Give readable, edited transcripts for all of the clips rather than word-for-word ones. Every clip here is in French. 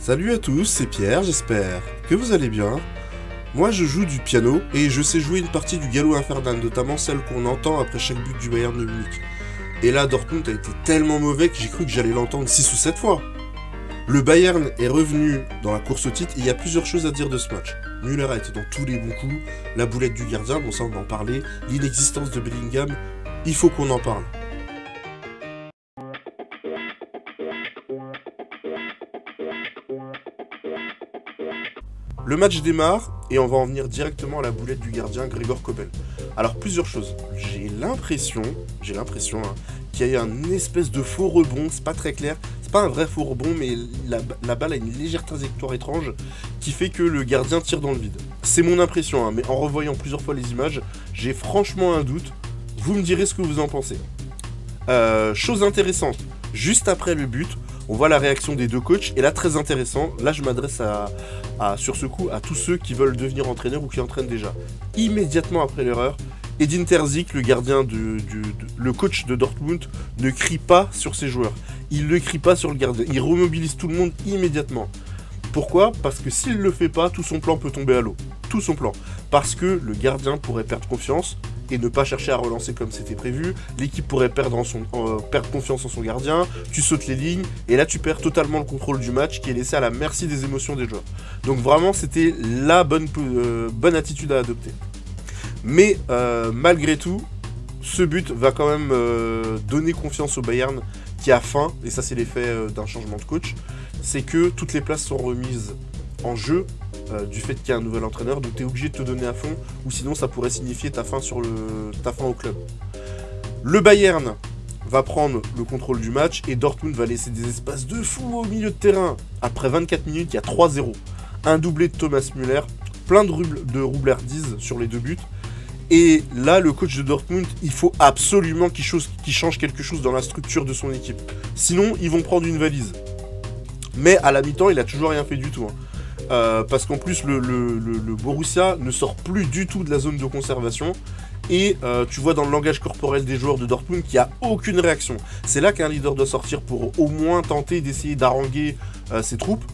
Salut à tous, c'est Pierre, j'espère que vous allez bien. Moi je joue du piano et je sais jouer une partie du Gallo Infernal, notamment celle qu'on entend après chaque but du Bayern de Munich. Et là Dortmund a été tellement mauvais que j'ai cru que j'allais l'entendre 6 ou 7 fois. Le Bayern est revenu dans la course au titre et il y a plusieurs choses à dire de ce match. Müller a été dans tous les bons coups, la boulette du gardien, bon ça on va en parler, l'inexistence de Bellingham, il faut qu'on en parle. Le match démarre et on va en venir directement à la boulette du gardien Gregor Kobel. Alors plusieurs choses. J'ai l'impression qu'il y a eu un espèce de faux rebond, c'est pas très clair. C'est pas un vrai faux rebond, mais la balle a une légère trajectoire étrange qui fait que le gardien tire dans le vide. C'est mon impression, mais en revoyant plusieurs fois les images, j'ai franchement un doute. Vous me direz ce que vous en pensez. Chose intéressante, juste après le but, on voit la réaction des deux coachs, et là, très intéressant, là je m'adresse sur ce coup à tous ceux qui veulent devenir entraîneurs ou qui entraînent déjà. Immédiatement après l'erreur, Edin Terzic, le gardien, le coach de Dortmund, ne crie pas sur ses joueurs. Il ne crie pas sur le gardien, il remobilise tout le monde immédiatement. Pourquoi? Parce que s'il ne le fait pas, tout son plan peut tomber à l'eau. Tout son plan. Parce que le gardien pourrait perdre confiance et ne pas chercher à relancer comme c'était prévu. L'équipe pourrait perdre confiance en son gardien. Tu sautes les lignes et là tu perds totalement le contrôle du match qui est laissé à la merci des émotions des joueurs. Donc vraiment c'était la bonne attitude à adopter. Mais malgré tout, ce but va quand même donner confiance au Bayern qui a faim, et ça c'est l'effet d'un changement de coach, c'est que toutes les places sont remises en jeu du fait qu'il y a un nouvel entraîneur, donc tu es obligé de te donner à fond, ou sinon ça pourrait signifier ta fin au club. Le Bayern va prendre le contrôle du match, et Dortmund va laisser des espaces de fou au milieu de terrain. Après 24 minutes, il y a 3-0. Un doublé de Thomas Müller, plein de roublardise sur les deux buts. Et là, le coach de Dortmund, il faut absolument qu'il change quelque chose dans la structure de son équipe. Sinon, ils vont prendre une valise. Mais à la mi-temps, il a toujours rien fait du tout. Parce qu'en plus, le Borussia ne sort plus du tout de la zone de conservation. Et tu vois dans le langage corporel des joueurs de Dortmund qu'il n'y a aucune réaction. C'est là qu'un leader doit sortir pour au moins tenter d'essayer d'haranguer ses troupes.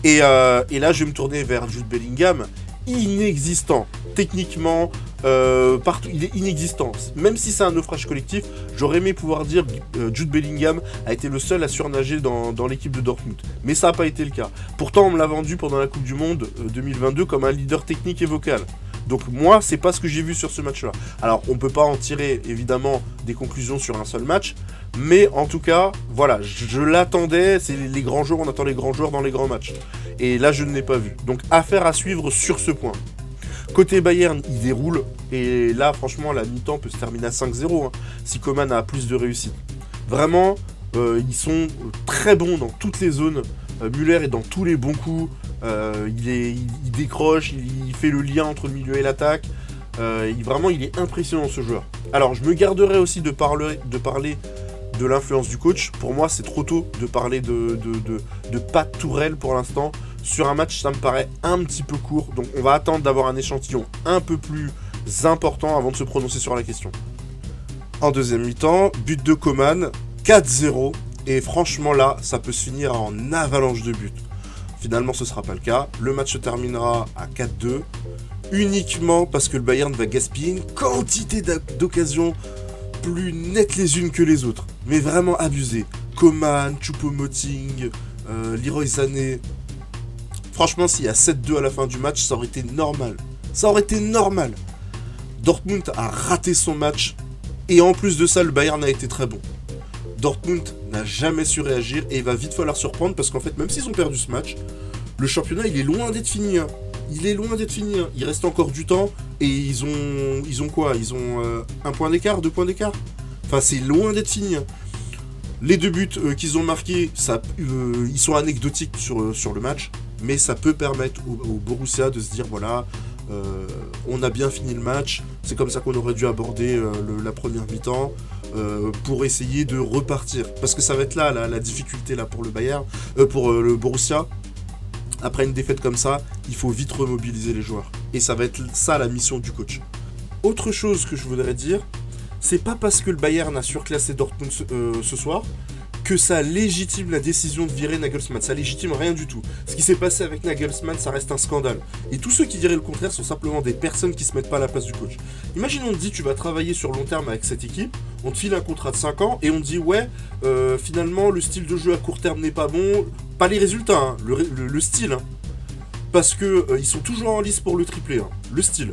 Et là, je vais me tourner vers Jude Bellingham. Inexistant. Techniquement, partout, il est inexistant. Même si c'est un naufrage collectif, j'aurais aimé pouvoir dire que Jude Bellingham a été le seul à surnager dans l'équipe de Dortmund. Mais ça n'a pas été le cas. Pourtant, on me l'a vendu pendant la Coupe du Monde 2022 comme un leader technique et vocal. Donc moi, c'est pas ce que j'ai vu sur ce match-là. Alors, on peut pas en tirer, évidemment, des conclusions sur un seul match. Mais en tout cas, voilà, je l'attendais. C'est les grands joueurs, on attend les grands joueurs dans les grands matchs. Et là, je ne l'ai pas vu. Donc, affaire à suivre sur ce point. Côté Bayern, il déroule. Et là, franchement, la mi-temps peut se terminer à 5-0 si Coman a plus de réussite. Vraiment, ils sont très bons dans toutes les zones. Müller est dans tous les bons coups. Il décroche, il fait le lien entre le milieu et l'attaque. Vraiment, il est impressionnant ce joueur. Alors, je me garderai aussi de parler de l'influence du coach. Pour moi, c'est trop tôt de parler de Pat Tourelle pour l'instant. Sur un match, ça me paraît un petit peu court. Donc, on va attendre d'avoir un échantillon un peu plus important avant de se prononcer sur la question. En deuxième mi-temps, but de Coman, 4-0. Et franchement, là, ça peut se finir en avalanche de buts. Finalement, ce ne sera pas le cas. Le match se terminera à 4-2. Uniquement parce que le Bayern va gaspiller une quantité d'occasions plus nettes les unes que les autres. Mais vraiment abusé. Coman, Choupo-Moting, Leroy Sané. Franchement, s'il y a 7-2 à la fin du match, ça aurait été normal. Ça aurait été normal. Dortmund a raté son match. Et en plus de ça, le Bayern a été très bon. Dortmund n'a jamais su réagir et il va vite falloir surprendre parce qu'en fait, même s'ils ont perdu ce match, le championnat, il est loin d'être fini. Il est loin d'être fini. Il reste encore du temps et ils ont quoi? Ils ont un point d'écart, 2 points d'écart. Enfin, c'est loin d'être fini. Les deux buts qu'ils ont marqués, ils sont anecdotiques sur le match, mais ça peut permettre au Borussia de se dire, voilà, on a bien fini le match, c'est comme ça qu'on aurait dû aborder la première mi-temps, pour essayer de repartir. Parce que ça va être là la difficulté là, pour le Bayern, pour le Borussia. Après une défaite comme ça, il faut vite remobiliser les joueurs. Et ça va être ça la mission du coach. Autre chose que je voudrais dire, c'est pas parce que le Bayern a surclassé Dortmund ce soir que ça légitime la décision de virer Nagelsmann. Ça légitime rien du tout. Ce qui s'est passé avec Nagelsmann, ça reste un scandale. Et tous ceux qui diraient le contraire sont simplement des personnes qui se mettent pas à la place du coach. Imagine, on te dit, tu vas travailler sur long terme avec cette équipe, on te file un contrat de 5 ans, et on te dit, ouais, finalement, le style de jeu à court terme n'est pas bon. Pas les résultats, hein, le style. Hein. Parce que ils sont toujours en lice pour le triplé. Hein, le style.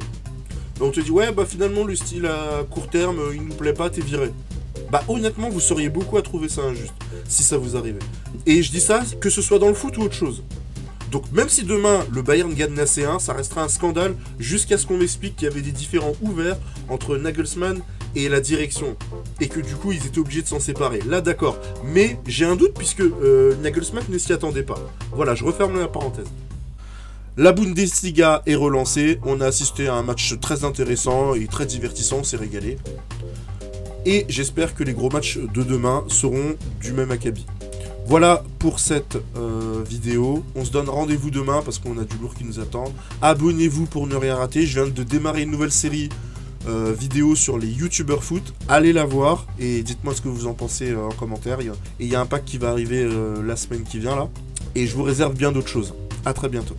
Et on te dit, ouais, bah finalement, le style à court terme, il nous plaît pas, t'es viré. Bah honnêtement, vous seriez beaucoup à trouver ça injuste, si ça vous arrivait. Et je dis ça, que ce soit dans le foot ou autre chose. Donc même si demain, le Bayern gagne la C1, ça restera un scandale jusqu'à ce qu'on m'explique qu'il y avait des différends ouverts entre Nagelsmann et la direction. Et que du coup, ils étaient obligés de s'en séparer. Là, d'accord. Mais j'ai un doute puisque Nagelsmann ne s'y attendait pas. Voilà, je referme la parenthèse. La Bundesliga est relancée. On a assisté à un match très intéressant et très divertissant, on s'est régalé. Et j'espère que les gros matchs de demain seront du même acabit. Voilà pour cette vidéo. On se donne rendez-vous demain parce qu'on a du lourd qui nous attend. Abonnez-vous pour ne rien rater. Je viens de démarrer une nouvelle série vidéo sur les youtubeurs foot. Allez la voir et dites-moi ce que vous en pensez en commentaire. Et il y a un pack qui va arriver la semaine qui vient là. Et je vous réserve bien d'autres choses. A très bientôt.